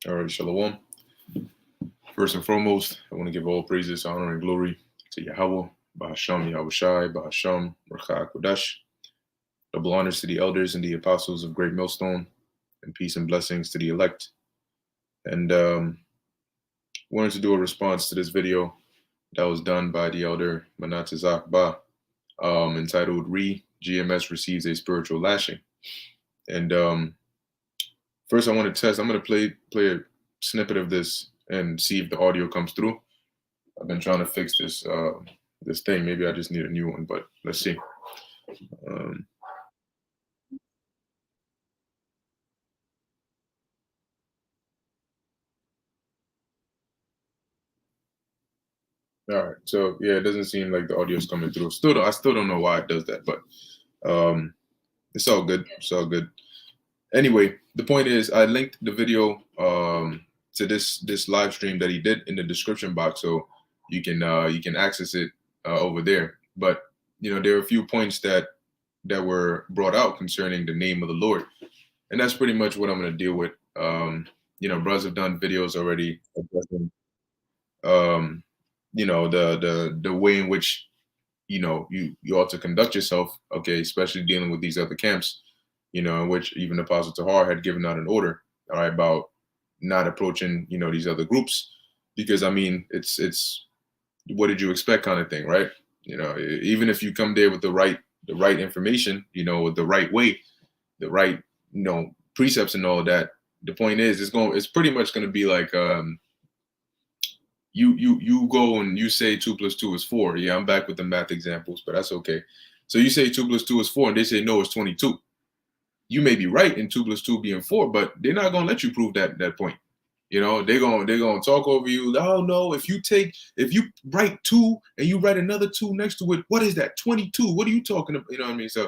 All right, Shalom. First and foremost, I want to give all praises, honor, and glory to Yahweh, Bahasham Yahushai, Bahasham Racha Kodash. Double honors to the elders and the apostles of Great Millstone, and peace and blessings to the elect. And wanted to do a response to this video that was done by the elder Manatazak Ba, entitled GMS Receives a Spiritual Lashing. And first I want to test, I'm going to play a snippet of this and see if the audio comes through. I've been trying to fix this this thing. Maybe I just need a new one, but let's see. All right. So yeah, it doesn't seem like the audio is coming through. I still don't know why it does that, but it's all good. It's all good. Anyway, the point is, I linked the video to this live stream that he did in the description box, so you can access it over there. But there are a few points that were brought out concerning the name of the Lord, and that's pretty much what I'm going to deal with. Brothers have done videos already addressing, the way in which you ought to conduct yourself, okay, especially dealing with these other camps, in which even Apostle Tahar had given out an order, all right, about not approaching, these other groups, because I mean, it's what did you expect kind of thing, right? Even if you come there with the right information, with the right way, the right, precepts and all of that, the point is, it's pretty much going to be like, you go and you say 2 + 2 is 4. Yeah, I'm back with the math examples, but that's okay. So you say 2 + 2 is 4, and they say no, it's 22. You may be right in 2 + 2 being 4, but they're not gonna let you prove that point. They're gonna talk over you. Oh no, if you write 2 and you write another 2 next to it, what is that? 22. What are you talking about? You know what I mean? So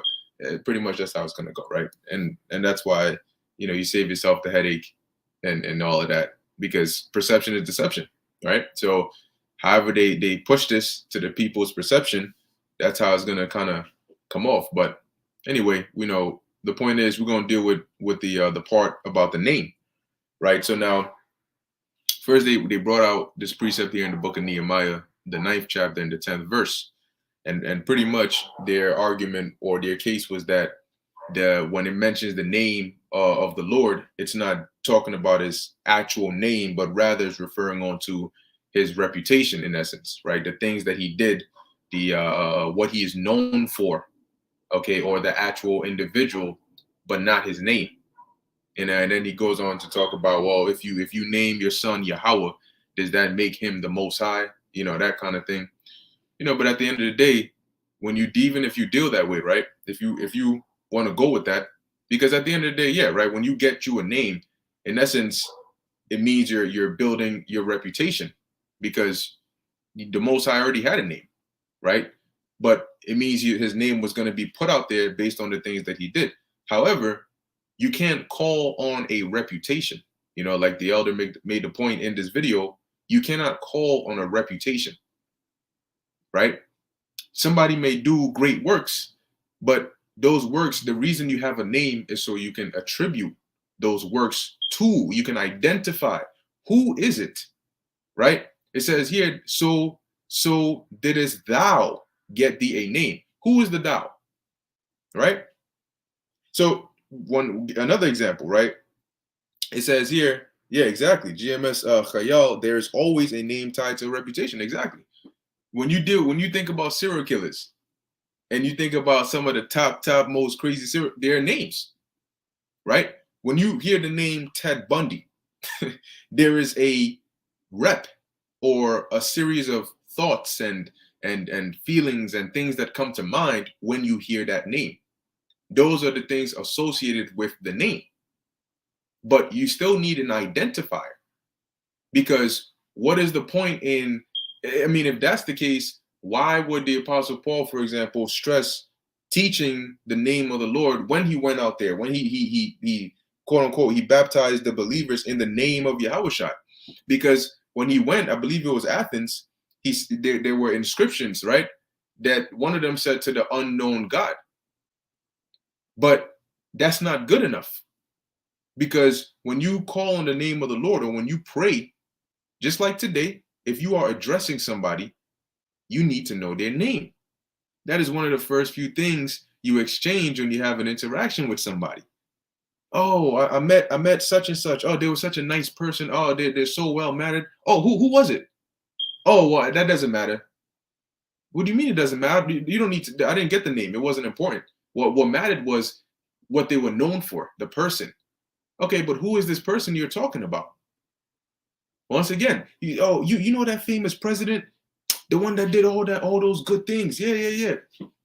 pretty much that's how it's gonna go, right? And that's why you save yourself the headache and all of that, because perception is deception, right? So however they push this to the people's perception, that's how it's gonna kind of come off. But anyway, the point is, we're going to deal with the part about the name, right? So now, first they brought out this precept here in the book of Nehemiah, the 9th chapter and the 10th verse, and pretty much their argument or their case was that when it mentions the name of the Lord, it's not talking about his actual name, but rather it's referring on to his reputation, in essence, right? The things that he did, the what he is known for, okay, or the actual individual, but not his name. And then he goes on to talk about, well, if you name your son Yahweh, does that make him the Most High? That kind of thing. But at the end of the day, even if you deal that way, right? If you want to go with that, because at the end of the day, yeah, right. When you get you a name, in essence, it means you're building your reputation, because the Most High already had a name, right? But it means his name was going to be put out there based on the things that he did. However, you can't call on a reputation. Like the elder made the point in this video, you cannot call on a reputation, right? Somebody may do great works, but those works, the reason you have a name is so you can attribute those works to, you can identify who is it, right? It says here, so didst thou get thee a name. Who is the thou, right? So another example, right? It says here, yeah, exactly. GMS Khayal, there's always a name tied to a reputation. Exactly. When you think about serial killers, and you think about some of the top most crazy their names, right? When you hear the name Ted Bundy, there is a rep or a series of thoughts and feelings and things that come to mind when you hear that name. Those are the things associated with the name. But you still need an identifier, because what is the point in, I mean, if that's the case, why would the Apostle Paul, for example, stress teaching the name of the Lord when he went out there, when he quote unquote, he baptized the believers in the name of Yahushua? Because when he went, I believe it was Athens, there were inscriptions, right? That one of them said to the unknown God. But that's not good enough. Because when you call on the name of the Lord, or when you pray, just like today, if you are addressing somebody, you need to know their name. That is one of the first few things you exchange when you have an interaction with somebody. Oh, I met such and such. Oh, they were such a nice person. Oh, they're so well mannered. Oh, who was it? Oh, well, that doesn't matter. What do you mean it doesn't matter? You don't need to. I didn't get the name. It wasn't important. What mattered was what they were known for, the person. Okay, but who is this person you're talking about? Once again, you know that famous president, the one that did all those good things. Yeah.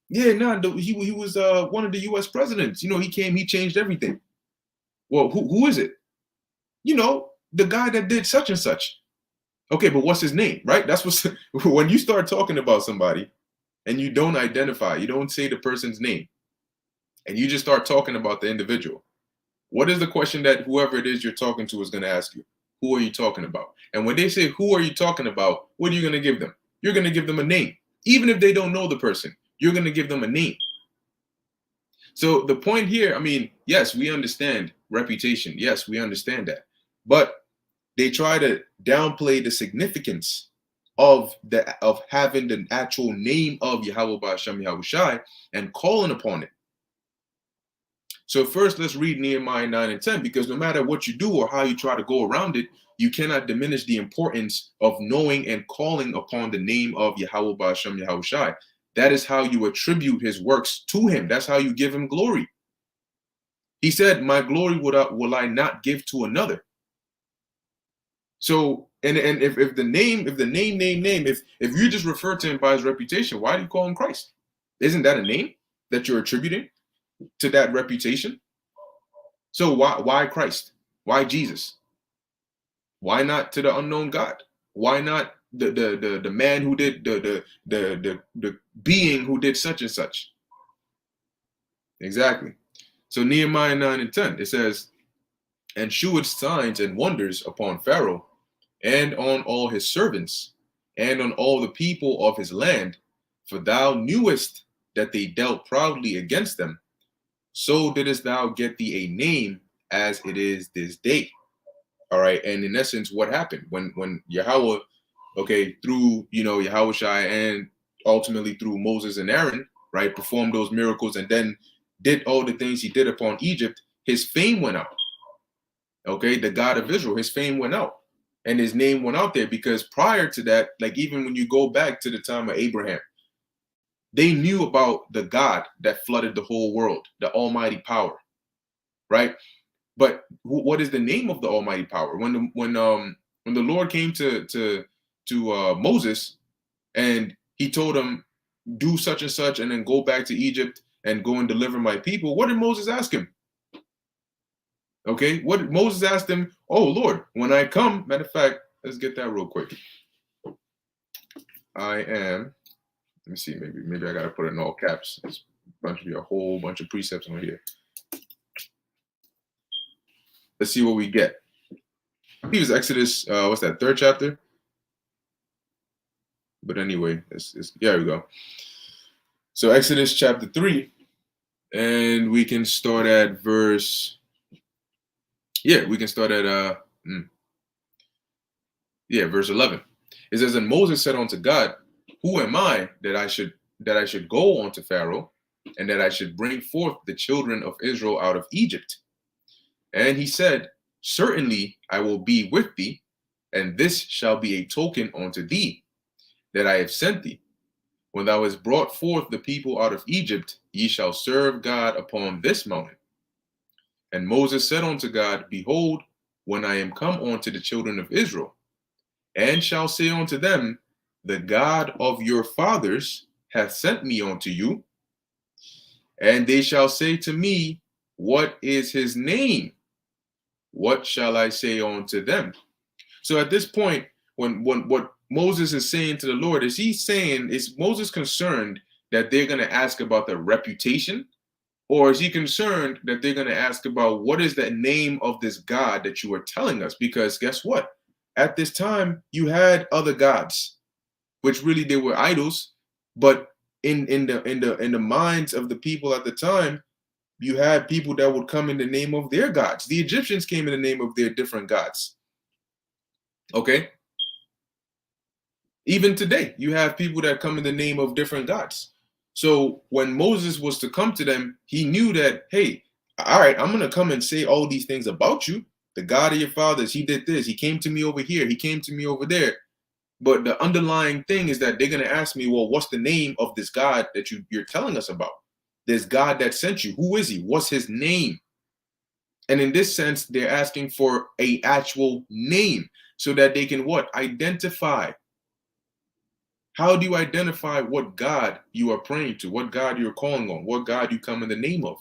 No, he was one of the U.S. presidents. You know, he came, he changed everything. Well, who is it? You know, the guy that did such and such. Okay, but what's his name, right? That's what's when you start talking about somebody and you don't identify, you don't say the person's name, and you just start talking about the individual. What is the question that whoever it is you're talking to is going to ask you? Who are you talking about? And when they say, who are you talking about? What are you going to give them? You're going to give them a name. Even if they don't know the person, you're going to give them a name. So the point here, I mean, yes, we understand reputation. Yes, we understand that. But they try to downplay the significance of having the actual name of Yahweh Ba'ashem Yahushai and calling upon it. So first, let's read Nehemiah 9 and 10, because no matter what you do or how you try to go around it, you cannot diminish the importance of knowing and calling upon the name of Yahweh Ba'ashem Yahushai. That is how you attribute his works to him. That's how you give him glory. He said, my glory will I not give to another. So, and if the name, if you just refer to him by his reputation, why do you call him Christ? Isn't that a name that you're attributing to that reputation? So why Christ? Why Jesus? Why not to the unknown God? Why not the man who did the being who did such and such? Exactly. So Nehemiah 9 and 10, it says, and shewed signs and wonders upon Pharaoh and on all his servants and on all the people of his land, for thou knewest that they dealt proudly against them. So didst thou get thee a name as it is this day. All right. And in essence, what happened when Yahweh, okay, through, Yahweh Shai and ultimately through Moses and Aaron, right, performed those miracles and then did all the things he did upon Egypt, his fame went out. Okay. The God of Israel, his fame went out and his name went out there, because prior to that, like even when you go back to the time of Abraham, they knew about the God that flooded the whole world, the almighty power, right? But what is the name of the almighty power? When the Lord came to Moses and he told him, do such and such and then go back to Egypt and go and deliver my people, what did Moses ask him? Okay, what did Moses asked him? Oh Lord, when I come, matter of fact, let's get that real quick. Let me see, maybe I gotta put it in all caps. There's a whole bunch of precepts on here. Let's see what we get. I think it was Exodus, what's that, 3rd chapter? But anyway, there we go. So Exodus chapter 3, and we can start at verse, verse 11. It says, and Moses said unto God, who am I that I should go unto Pharaoh, and that I should bring forth the children of Israel out of Egypt? And he said, certainly I will be with thee, and this shall be a token unto thee, that I have sent thee. When thou hast brought forth the people out of Egypt, ye shall serve God upon this mountain. And Moses said unto God, behold, when I am come unto the children of Israel, and shall say unto them, the God of your fathers hath sent me unto you, and they shall say to me, what is his name? What shall I say unto them? So at this point, when what Moses is saying to the Lord, is Moses concerned that they're going to ask about the reputation? Or is he concerned that they're going to ask about what is the name of this God that you are telling us? Because guess what? At this time, you had other gods, which really they were idols, but in the minds of the people at the time, you had people that would come in the name of their gods. The Egyptians came in the name of their different gods. Okay? Even today, you have people that come in the name of different gods. So when Moses was to come to them, he knew that, hey, all right, I'm going to come and say all these things about you. The God of your fathers, he did this. He came to me over here. He came to me over there. But the underlying thing is that they're going to ask me, well, what's the name of this God that you're telling us about? This God that sent you. Who is he? What's his name? And in this sense, they're asking for an actual name so that they can what? Identify. How do you identify what God you are praying to, what God you're calling on, what God you come in the name of?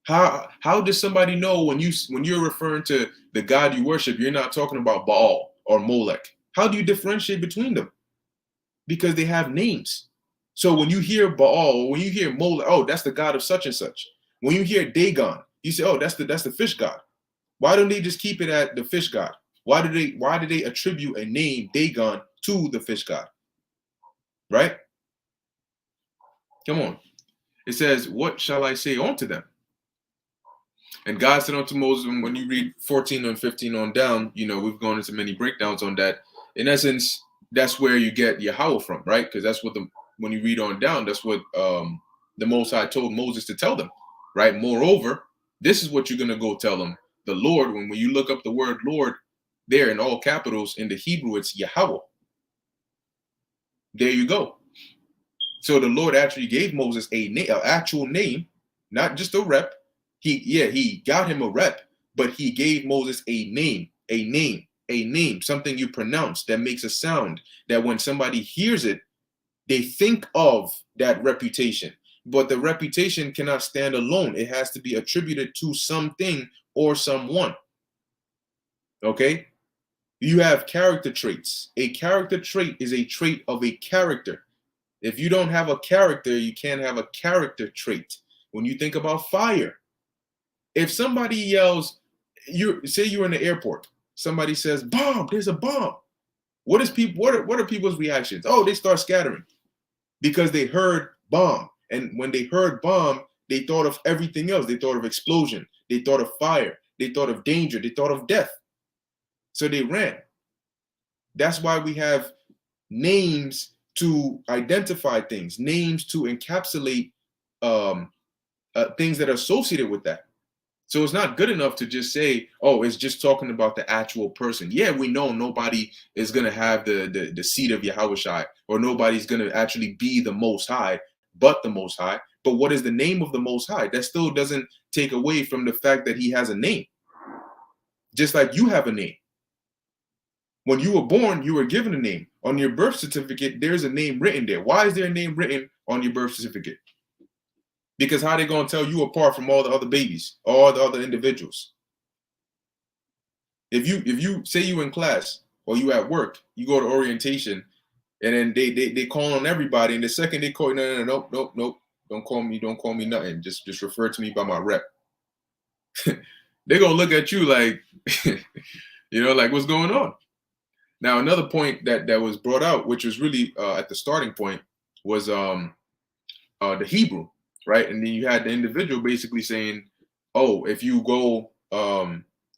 How does somebody know when you're referring to the God you worship, you're not talking about Baal or Molech? How do you differentiate between them? Because they have names. So when you hear Baal, or when you hear Molech, oh, that's the God of such and such. When you hear Dagon, you say, oh, that's the fish god. Why don't they just keep it at the fish god? Why do they attribute a name Dagon to the fish god? Right? Come on. It says, what shall I say unto them? And God said unto Moses, when you read 14 and 15 on down, we've gone into many breakdowns on that. In essence, that's where you get Yahweh from, right? Because that's what when you read on down, that's what the Most High told Moses to tell them, right? Moreover, this is what you're going to go tell them. The Lord, when you look up the word Lord there in all capitals, in the Hebrew, it's Yahweh. There you go. So the Lord actually gave Moses an actual name, not just a rep. He got him a rep, but he gave Moses a name, something you pronounce that makes a sound that when somebody hears it, they think of that reputation. But the reputation cannot stand alone. It has to be attributed to something or someone. Okay? You have character traits. A character trait is a trait of a character. If you don't have a character, you can't have a character trait. When you think about fire, if somebody yells, say you're in the airport, somebody says, bomb, there's a bomb. What are people's reactions? Oh, they start scattering because they heard bomb. And when they heard bomb, they thought of everything else. They thought of explosion. They thought of fire. They thought of danger. They thought of death. So they ran. That's why we have names to identify things, names to encapsulate things that are associated with that. So it's not good enough to just say, oh, it's just talking about the actual person. Yeah, we know nobody is going to have the seed of Yahushua, or nobody's going to actually be the Most High, but the Most High. But what is the name of the Most High? That still doesn't take away from the fact that he has a name. Just like you have a name. When you were born, you were given a name. On your birth certificate, there's a name written there. Why is there a name written on your birth certificate? Because how are they going to tell you apart from all the other babies, all the other individuals? If you say you in class or you at work, you go to orientation, and then they call on everybody, and the second they call you, no, nope, don't call me nothing. Just refer to me by my rep. They're gonna look at you like, like what's going on? Now another point that was brought out, which was really at the starting point, was the Hebrew. Right. And then you had the individual basically saying, oh, if you go,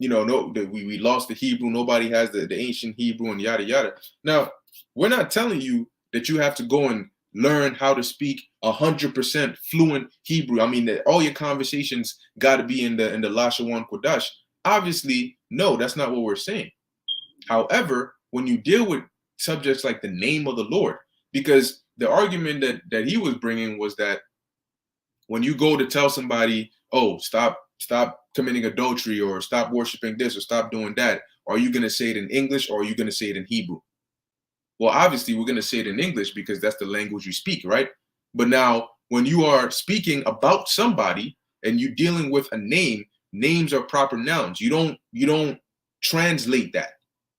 we lost the Hebrew. Nobody has the ancient Hebrew and yada, yada. Now, we're not telling you that you have to go and learn how to speak 100% fluent Hebrew. I mean, all your conversations got to be in the Lashing Kodash. Obviously, no, that's not what we're saying. However, when you deal with subjects like the name of the Lord, because the argument that he was bringing was that when you go to tell somebody, oh, stop committing adultery, or stop worshiping this, or stop doing that, are you going to say it in English, or are you going to say it in Hebrew? Well, obviously, we're going to say it in English because that's the language you speak, right? But now, when you are speaking about somebody and you're dealing with a name, names are proper nouns. You don't translate that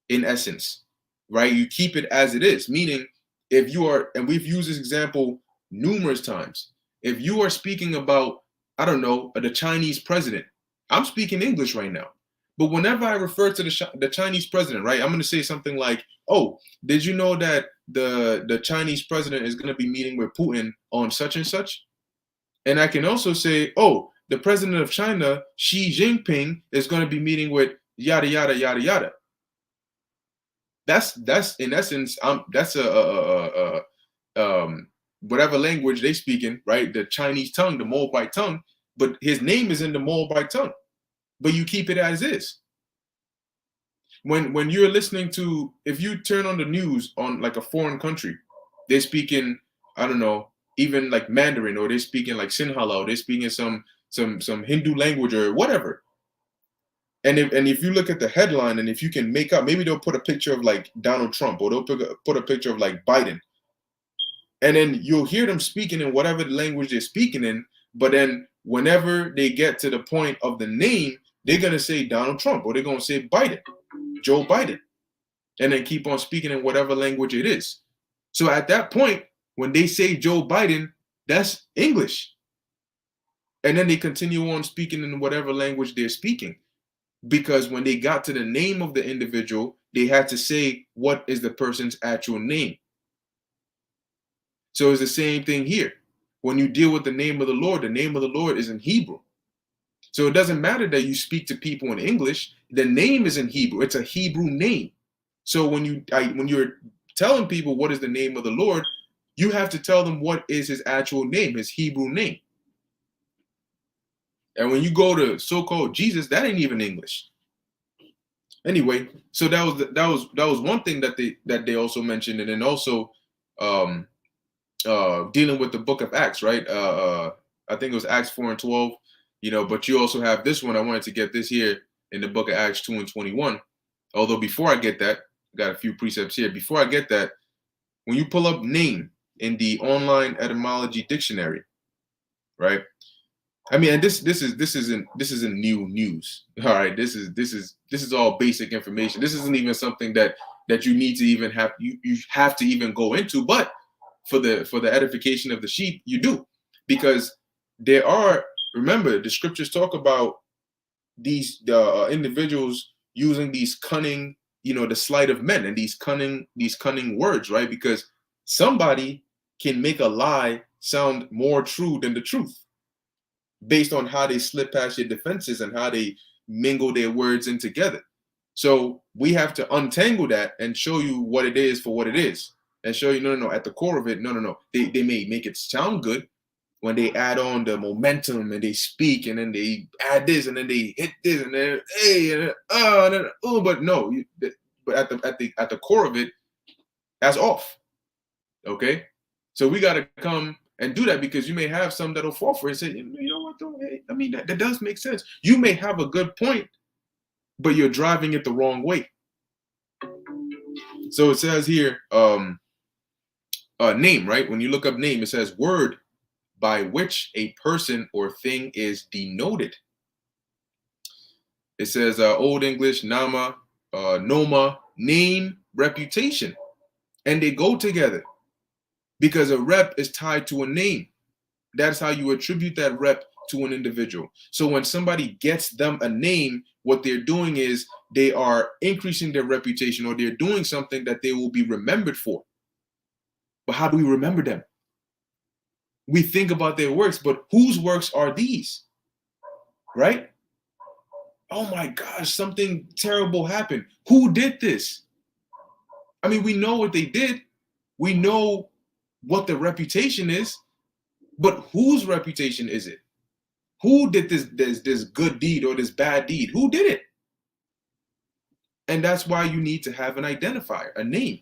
in essence, right? You keep it as it is, meaning if you are, and we've used this example numerous times, if you are speaking about, I don't know, the Chinese president, I'm speaking English right now. But whenever I refer to the Chinese president, right, I'm going to say something like, oh, did you know that the Chinese president is going to be meeting with Putin on such and such? And I can also say, oh, the president of China, Xi Jinping, is going to be meeting with yada yada yada yada. That's in essence, that's whatever language they speak in, right? The Chinese tongue, the Moabite tongue, but his name is in the Moabite tongue, but you keep it as is. When you're listening to, if you turn on the news on like a foreign country, they're speaking, I don't know, even like Mandarin, or they're speaking like Sinhala, or they're speaking some Hindu language or whatever. And if you look at the headline, and if you can make up, maybe they'll put a picture of like Donald Trump, or they'll put a picture of like Biden, and then you'll hear them speaking in whatever language they're speaking in. But then whenever they get to the point of the name, they're gonna say Donald Trump, or they're gonna say Biden, Joe Biden, and then keep on speaking in whatever language it is. So at that point, when they say Joe Biden, that's English. And then they continue on speaking in whatever language they're speaking. Because when they got to the name of the individual, they had to say what is the person's actual name. So it's the same thing here. When you deal with the name of the Lord is in Hebrew. So it doesn't matter that you speak to people in English. The name is in Hebrew. It's a Hebrew name. So when you're telling people what is the name of the Lord, you have to tell them what is his actual name, his Hebrew name. And when you go to so-called Jesus, that ain't even English. Anyway, so that was one thing that they also mentioned, and then also dealing with the book of Acts, right? I think it was Acts 4 and 12, but you also have this one. I wanted to get this here in the book of Acts 2 and 21. Although before I get that, I got a few precepts here. Before I get that, when you pull up name in the online etymology dictionary, right? I mean, and this isn't new news. All right, this is all basic information. This isn't even something that you need to even have you have to even go into. But for the edification of the sheep, you do, because remember, the scriptures talk about these individuals using these cunning, the sleight of men, and these cunning words, right? Because somebody can make a lie sound more true than the truth, based on how they slip past your defenses and how they mingle their words in together. So we have to untangle that and show you what it is for what it is, and show you, no, at the core of it, no. They may make it sound good when they add on the momentum and they speak, and then they add this, and then they hit this, and then hey, and then but no, but at the core of it, that's off. Okay, so we got to come and do that, because you may have some that'll fall for it and say, you know what, though? Hey, I mean, that does make sense. You may have a good point, but you're driving it the wrong way. So it says here, name, right? When you look up name, it says word by which a person or thing is denoted. It says Old English, nama, noma, name, reputation. And they go together, because a rep is tied to a name. That's how you attribute that rep to an individual. So when somebody gets them a name, what they're doing is they are increasing their reputation, or they're doing something that they will be remembered for. But how do we remember them? We think about their works, but whose works are these? Right? Oh my gosh, something terrible happened. Who did this? I mean, we know what they did. We know what the reputation is, but whose reputation is it? Who did this good deed or this bad deed? Who did it? And that's why you need to have an identifier, a name.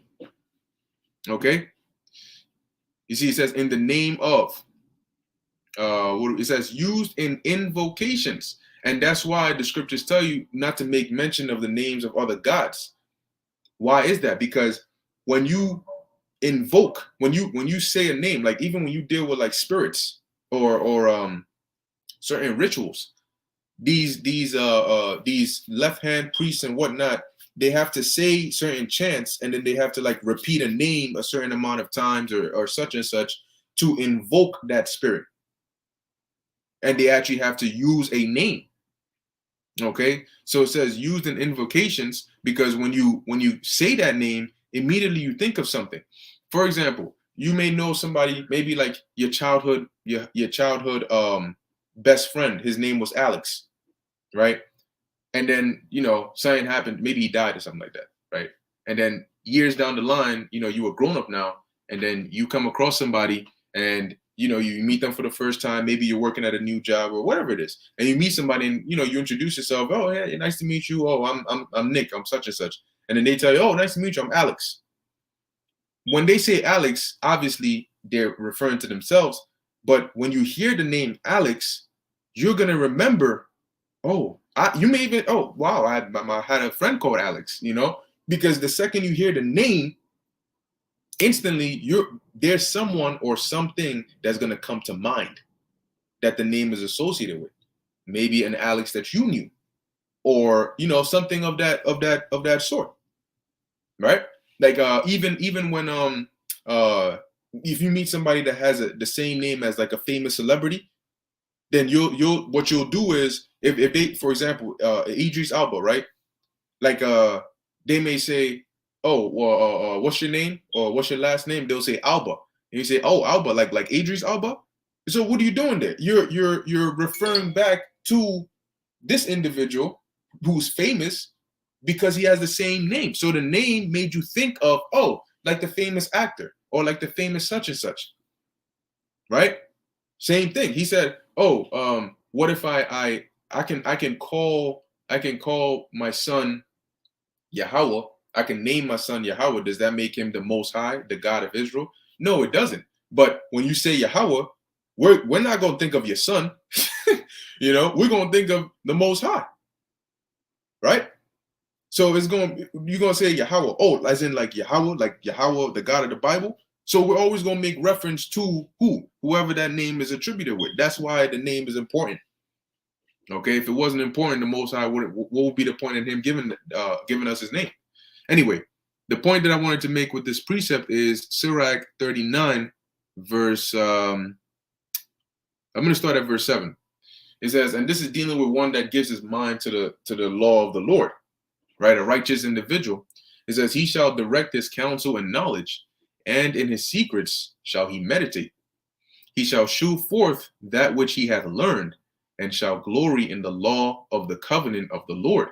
Okay? You see, it says in the name of. It says used in invocations. And that's why the scriptures tell you not to make mention of the names of other gods. Why is that? Because when you invoke, when you say a name, like even when you deal with like spirits or certain rituals, these left hand priests and whatnot, they have to say certain chants, and then they have to like repeat a name a certain amount of times, or such and such, to invoke that spirit. And they actually have to use a name. Okay, so it says used in invocations, because when you say that name, immediately you think of something. For example, you may know somebody, maybe like your childhood best friend, his name was Alex, right? And then, something happened, maybe he died or something like that, right? And then years down the line, you a grown up now, and then you come across somebody and you meet them for the first time. Maybe you're working at a new job or whatever it is, and you meet somebody and you introduce yourself. Oh, yeah, nice to meet you. Oh, I'm Nick. I'm such and such. And then they tell you, oh, nice to meet you. I'm Alex. When they say Alex, obviously they're referring to themselves. But when you hear the name Alex, you're gonna remember. Oh, you may even. Oh, wow! I had a friend called Alex. Because the second you hear the name, instantly there's someone or something that's gonna come to mind that the name is associated with. Maybe an Alex that you knew, or something of that sort, right? Like even when if you meet somebody that has the same name as like a famous celebrity, then what you'll do is if they, for example, Idris Elba, right? Like they may say, oh, well, what's your name or what's your last name? They'll say Alba, and you say, oh, Alba, like Idris Elba. So what are you doing there? You're referring back to this individual who's famous because he has the same name. So the name made you think of, oh, like the famous actor or like the famous such and such, right? Same thing. He said, oh, what if I can call my son Yahweh. I can name my son Yahweh. Does that make him the Most High, the God of Israel? No, it doesn't. But when you say Yahweh, we're not going to think of your son. We're going to think of the Most High, right? So you're going to say Yahweh. Oh, as in like Yahweh, the God of the Bible. So we're always going to make reference to whoever that name is attributed with. That's why the name is important. Okay, if it wasn't important, the Most High what would be the point in him giving us his name? Anyway, the point that I wanted to make with this precept is Sirach 39, verse. I'm going to start at verse 7. It says, and this is dealing with one that gives his mind to the law of the Lord, right? A righteous individual. It says, he shall direct his counsel in knowledge, and in his secrets shall he meditate. He shall shew forth that which he hath learned, and shall glory in the law of the covenant of the Lord.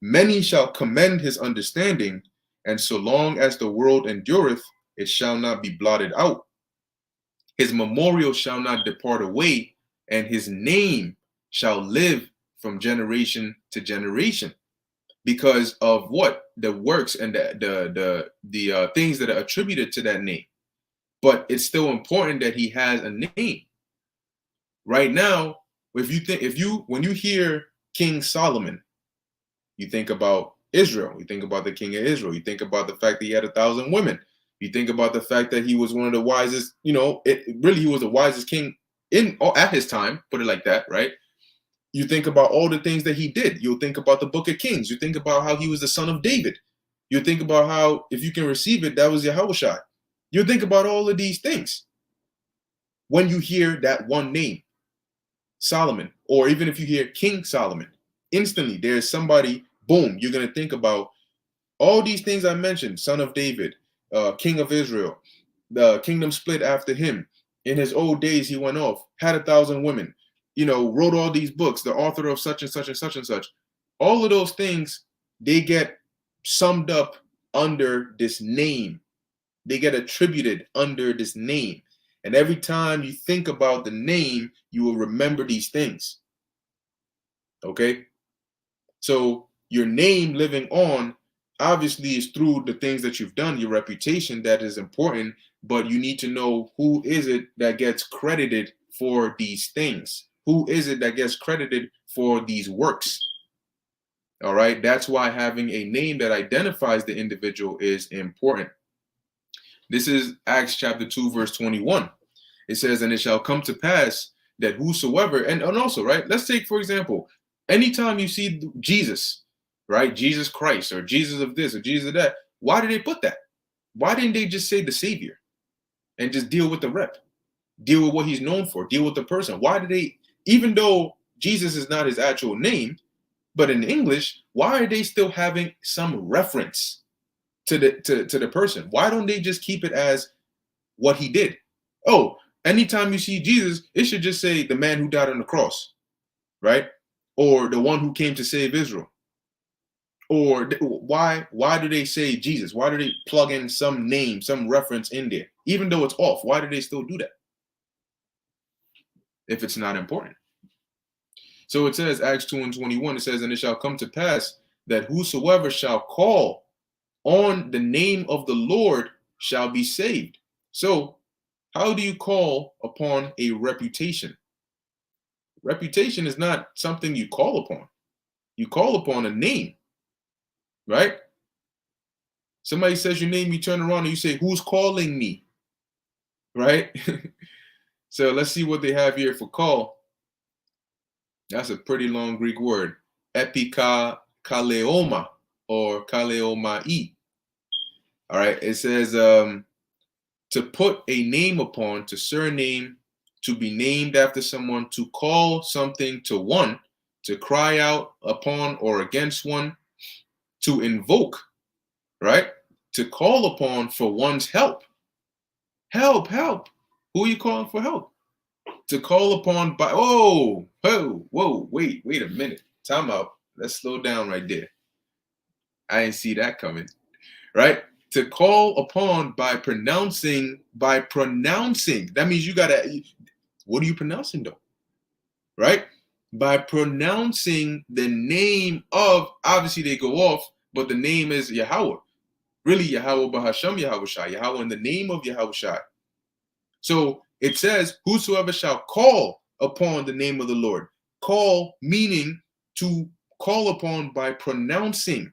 Many shall commend his understanding, and so long as the world endureth, it shall not be blotted out. His memorial shall not depart away, and his name shall live from generation to generation. Because of what? The works and the things that are attributed to that name. But it's still important that he has a name. Right now, when you hear King Solomon, you think about Israel. You think about the king of Israel. You think about the fact that he had 1,000 women. You think about the fact that he was one of the wisest. He was the wisest king at his time. Put it like that, right? You think about all the things that he did. You'll think about the Book of Kings. You think about how he was the son of David. You think about how, if you can receive it, that was Yahushua. You think about all of these things when you hear that one name, Solomon, or even if you hear King Solomon, instantly there's somebody, boom, you're going to think about all these things I mentioned: son of David, king of Israel, the kingdom split after him. In his old days, he went off, had 1,000 women, wrote all these books, the author of such and such and such and such. All of those things, they get summed up under this name. They get attributed under this name. And every time you think about the name, you will remember these things. Okay? So your name living on obviously is through the things that you've done, your reputation, that is important, but you need to know who is it that gets credited for these things. Who is it that gets credited for these works? All right? That's why having a name that identifies the individual is important. This is Acts chapter 2, verse 21. It says, and it shall come to pass that whosoever, and also, right, let's take, for example, anytime you see Jesus, right, Jesus Christ, or Jesus of this, or Jesus of that, why did they put that? Why didn't they just say the Savior and just deal with the rep? Deal with what he's known for, deal with the person. Why did they, even though Jesus is not his actual name, but in English, why are they still having some reference to the person? Why don't they just keep it as what he did? Oh, Anytime you see Jesus, it should just say the man who died on the cross, right? Or the one who came to save Israel. Or why do they say Jesus? Why do they plug in some name, some reference in there? Even though it's off, why do they still do that? If it's not important. So it says, Acts 2:21, it says, and it shall come to pass that whosoever shall call on the name of the Lord shall be saved. So how do you call upon a reputation? Reputation is not something you call upon. You call upon a name, right? Somebody says your name, you turn around and you say, who's calling me? Right? So let's see what they have here for call. That's a pretty long Greek word. Epikaleoma or kaleomai. All right. It says to put a name upon, to surname, to be named after someone, to call something to one, to cry out upon or against one, to invoke, right? To call upon for one's help. Help, help. Who are you calling for help? To call upon by, whoa, wait a minute. Time out. Let's slow down right there. I didn't see that coming, right? To call upon by pronouncing. That means you gotta, what are you pronouncing though? Right? By pronouncing the name of, obviously they go off, but the name is Yahweh. Really, Yahweh Bahasham Yahweh Shai. Yahweh in the name of Yahweh Shai. So it says, whosoever shall call upon the name of the Lord. Call meaning to call upon by pronouncing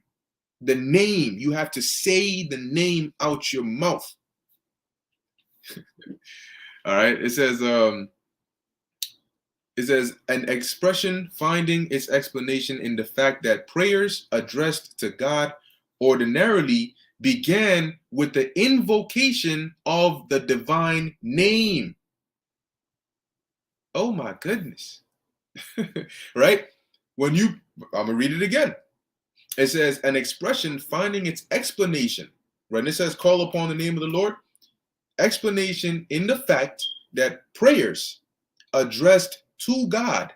the name. You have to say the name out your mouth. All right. It says an expression finding its explanation in the fact that prayers addressed to God ordinarily began with the invocation of the divine name. Oh my goodness. Right? I'm going to read it again. It says an expression finding its explanation. Right? And it says call upon the name of the Lord. Explanation in the fact that prayers addressed to God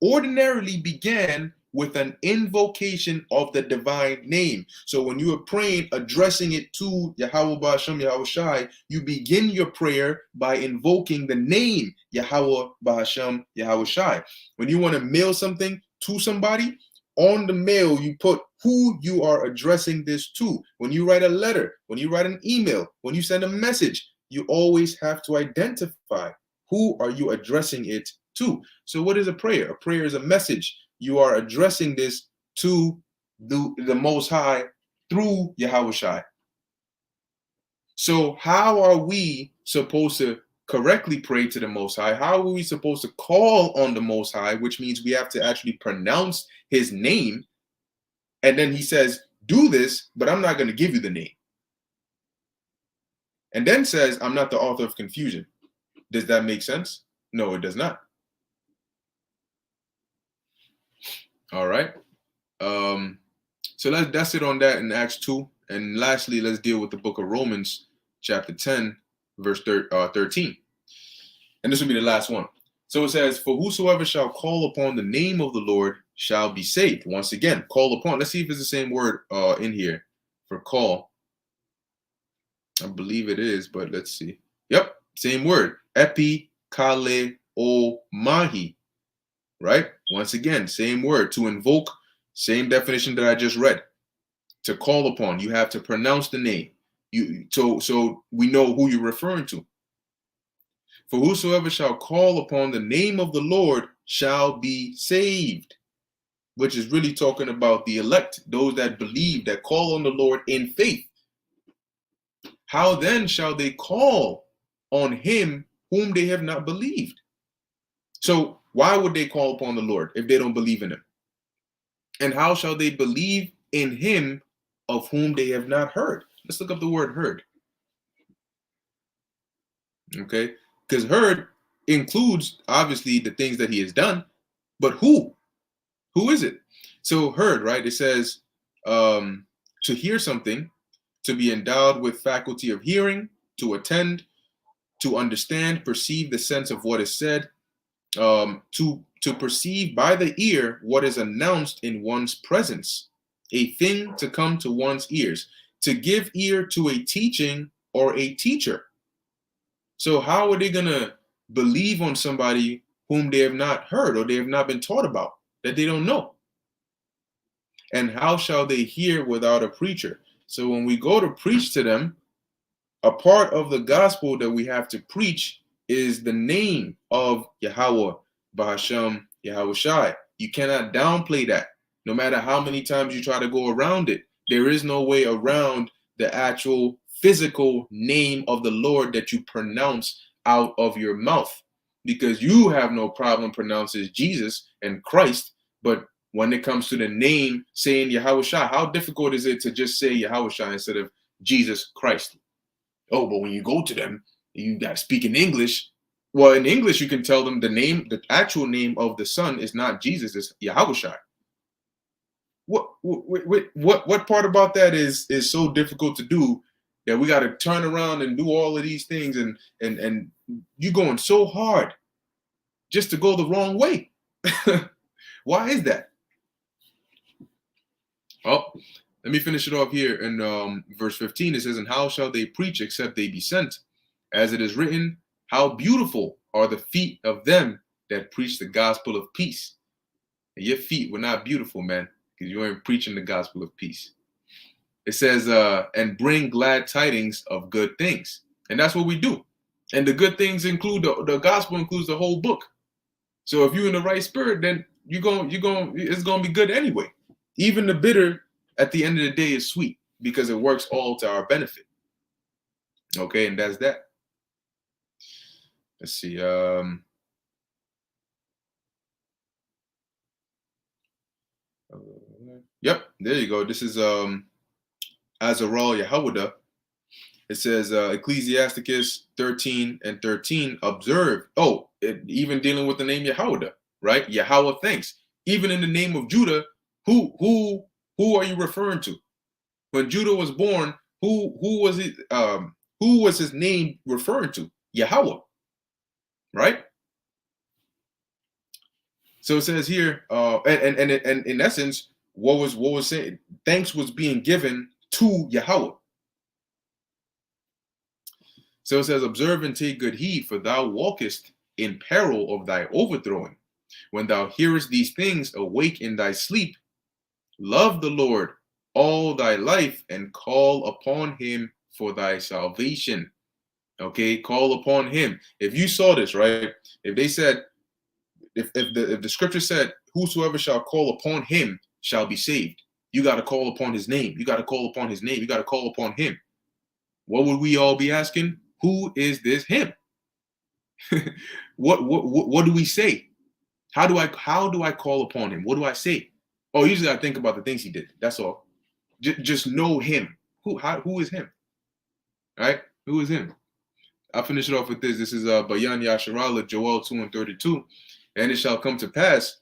ordinarily began with an invocation of the divine name. So when you are praying, addressing it to Yahweh Ba'ashem Yahweh Shai, you begin your prayer by invoking the name Yahweh Ba'ashem Yahweh Shai. When you want to mail something to somebody, on the mail you put who you are addressing this to. When you write a letter, when you write an email, when you send a message, you always have to identify who are you addressing it to. So what is a prayer? A prayer is a message. You are addressing this to the Most High through Yahweh Shai. So how are we supposed to correctly pray to the Most High? How are we supposed to call on the Most High, which means we have to actually pronounce his name? And then he says, do this, but I'm not going to give you the name. And then says, I'm not the author of confusion. Does that make sense? No, it does not. All right. So that's it on that in Acts 2. And lastly, let's deal with the book of Romans, chapter 10, verse 13. And this will be the last one. So it says, for whosoever shall call upon the name of the Lord shall be saved. Once again, call upon. Let's see if it's the same word in here for call. I believe it is, but let's see. Yep, same word. Epikaleomai. Right? Once again, same word. To invoke, same definition that I just read. To call upon, you have to pronounce the name. So we know who you're referring to. For whosoever shall call upon the name of the Lord shall be saved. Which is really talking about the elect, those that believe, that call on the Lord in faith. How then shall they call on him whom they have not believed? So why would they call upon the Lord if they don't believe in him? And how shall they believe in him of whom they have not heard? Let's look up the word heard. Okay, because heard includes obviously the things that he has done, but who is it? So heard, right? It says to hear something, to be endowed with faculty of hearing, to attend, to understand, perceive the sense of what is said, to perceive by the ear what is announced in one's presence, a thing to come to one's ears, to give ear to a teaching or a teacher. So how are they going to believe on somebody whom they have not heard or they have not been taught about, that they don't know? And how shall they hear without a preacher? So when we go to preach to them, a part of the gospel that we have to preach is the name of Yahweh, Bahasham, Yahweh Shai. You cannot downplay that. No matter how many times you try to go around it, there is no way around the actual physical name of the Lord that you pronounce out of your mouth, because you have no problem pronouncing Jesus and Christ. But when it comes to the name, saying Yahweh Shai, how difficult is it to just say Yahweh Shai instead of Jesus Christ? Oh, but when you go to them, you got to speak in English. Well, in English, you can tell them the name, the actual name of the Son is not Jesus, it's Yahweh Shai. What part about that is so difficult to do that we got to turn around and do all of these things, and you going so hard just to go the wrong way? Why is that? Oh, let me finish it off here in verse 15. It says, "And how shall they preach except they be sent? As it is written, how beautiful are the feet of them that preach the gospel of peace." And your feet were not beautiful, man, because you weren't preaching the gospel of peace. It says, and bring glad tidings of good things. And that's what we do. And the good things include, the gospel includes the whole book. So if you're in the right spirit, then it's going to be good anyway. Even the bitter at the end of the day is sweet, because it works all to our benefit. Okay, and that's that. Let's see. Yep, there you go. This is Azarel Yehuda. It says Ecclesiasticus 13:13. Observe. Oh, even dealing with the name Yehuda, right? Yahweh thanks. Even in the name of Judah, who are you referring to? When Judah was born, who was it? Who was his name referring to? Yahweh, right? So it says here, and in essence, what was saying? Thanks was being given to Yahweh. So it says, observe and take good heed, for thou walkest in peril of thy overthrowing. When thou hearest these things, awake in thy sleep. Love the Lord all thy life, and call upon him for thy salvation. Okay, call upon him. If you saw this, right? If they said, if the scripture said, whosoever shall call upon him shall be saved, you got to call upon his name. You got to call upon his name. You got to call upon him. What would we all be asking? Who is this him? What do we say? How do I call upon him? What do I say? Oh, usually I think about the things he did. That's all. Just know him. Who is him? All right? Who is him? I'll finish it off with this. This is Bayan Yasharala, Joel 2:32. And it shall come to pass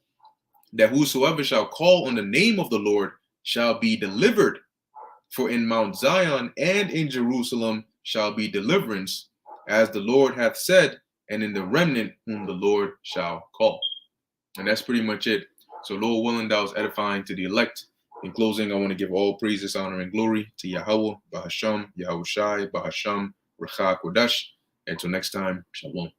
that whosoever shall call on the name of the Lord shall be delivered. For in Mount Zion and in Jerusalem shall be deliverance, as the Lord hath said, and in the remnant whom the Lord shall call. And that's pretty much it. So Lord willing, that was edifying to the elect. In closing, I want to give all praises, honor, and glory to Yahweh, Bahasham, Yahweh Shai, Bahasham, Recha Kodash. Until next time, Shalom.